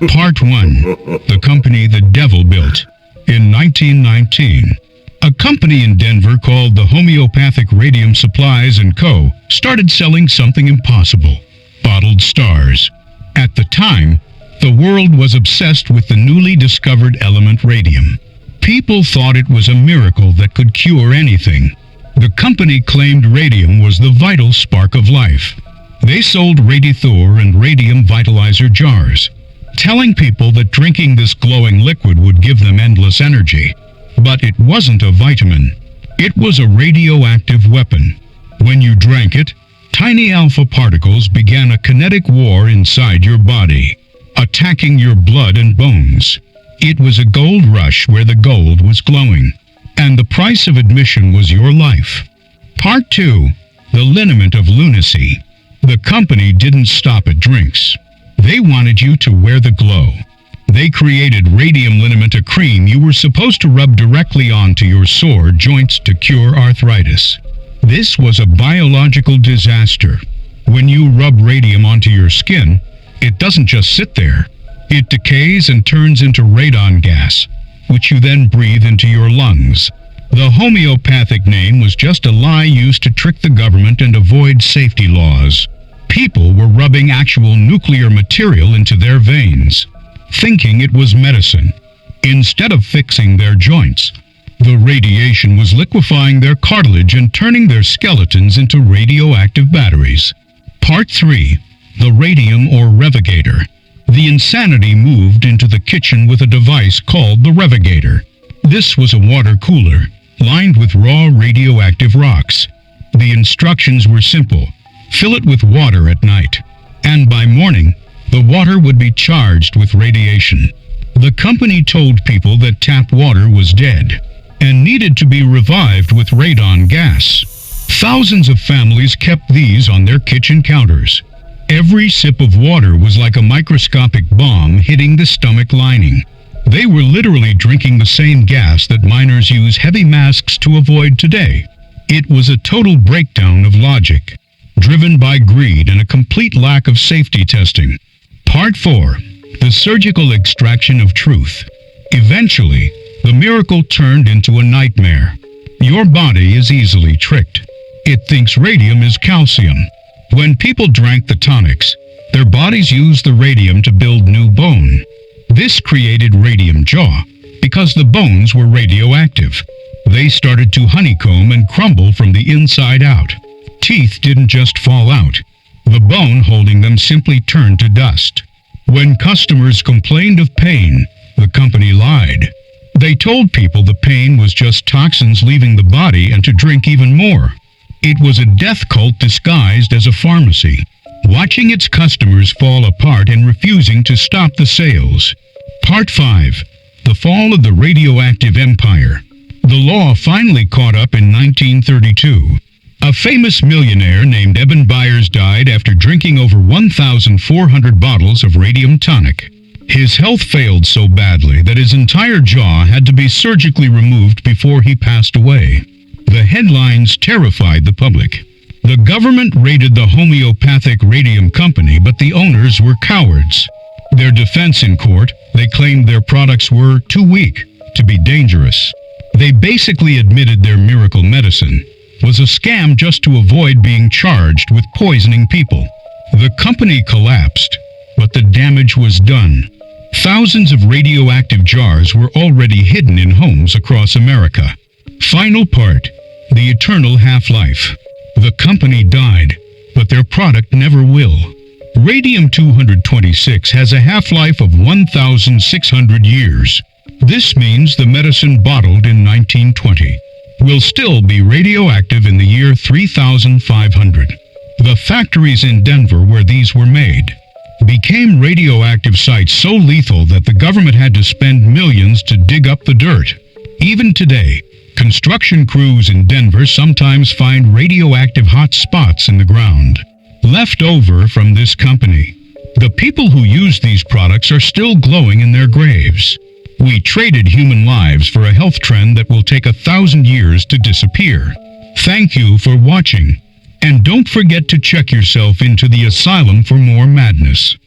Part 1. The company the devil built. In 1919, a company in Denver called the Homeo-Pathic Radium Supplies & Co. started selling something impossible: bottled stars. At the time, the world was obsessed with the newly discovered element radium. People thought it was a miracle that could cure anything. The company claimed radium was the vital spark of life. They sold Radithor and radium vitalizer jars, telling people that drinking this glowing liquid would give them endless energy. But it wasn't a vitamin. It was a radioactive weapon. When you drank it, tiny alpha particles began a kinetic war inside your body, attacking your blood and bones. It was a gold rush where the gold was glowing, and the price of admission was your life. Part 2. The liniment of lunacy. The company didn't stop at drinks. They wanted you to wear the glow. They created radium liniment, a cream you were supposed to rub directly onto your sore joints to cure arthritis. This was a biological disaster. When you rub radium onto your skin, it doesn't just sit there. It decays and turns into radon gas, which you then breathe into your lungs. The homeopathic name was just a lie used to trick the government and avoid safety laws. People were rubbing actual nuclear material into their veins, thinking it was medicine. Instead of fixing their joints, the radiation was liquefying their cartilage and turning their skeletons into radioactive batteries. Part 3. The radium or revogator. The insanity moved into the kitchen with a device called the revogator. This was a water cooler, lined with raw radioactive rocks. The instructions were simple: fill it with water at night, and by morning, the water would be charged with radiation. The company told people that tap water was dead and needed to be revived with radon gas. Thousands of families kept these on their kitchen counters. Every sip of water was like a microscopic bomb hitting the stomach lining. They were literally drinking the same gas that miners use heavy masks to avoid today. It was a total breakdown of logic, driven by greed and a complete lack of safety testing. Part 4. The surgical extraction of truth. Eventually, the miracle turned into a nightmare. Your body is easily tricked. It thinks radium is calcium. When people drank the tonics, their bodies used the radium to build new bone. This created radium jaw because the bones were radioactive. They started to honeycomb and crumble from the inside out. Teeth didn't just fall out. The bone holding them simply turned to dust. When customers complained of pain, the company lied. They told people the pain was just toxins leaving the body and to drink even more. It was a death cult disguised as a pharmacy, watching its customers fall apart and refusing to stop the sales. Part 5. The fall of the radioactive empire. The law finally caught up in 1932. A famous millionaire named Eben Byers died after drinking over 1,400 bottles of radium tonic. His health failed so badly that his entire jaw had to be surgically removed before he passed away. The headlines terrified the public. The government raided the Homeo-Pathic Radium Company, but the owners were cowards. Their defense in court, they claimed their products were too weak to be dangerous. They basically admitted their miracle medicine was a scam just to avoid being charged with poisoning people. The company collapsed, but the damage was done. Thousands of radioactive jars were already hidden in homes across America. Final part. The eternal half-life. The company died, but their product never will. Radium-226 has a half-life of 1,600 years. This means the medicine bottled in 1920 will still be radioactive in the year 3,500. The factories in Denver where these were made became radioactive sites so lethal that the government had to spend millions to dig up the dirt. Even today, construction crews in Denver sometimes find radioactive hot spots in the ground, left over from this company. The people who use these products are still glowing in their graves. We traded human lives for a health trend that will take 1,000 years to disappear. Thank you for watching, and don't forget to check yourself into the asylum for more madness.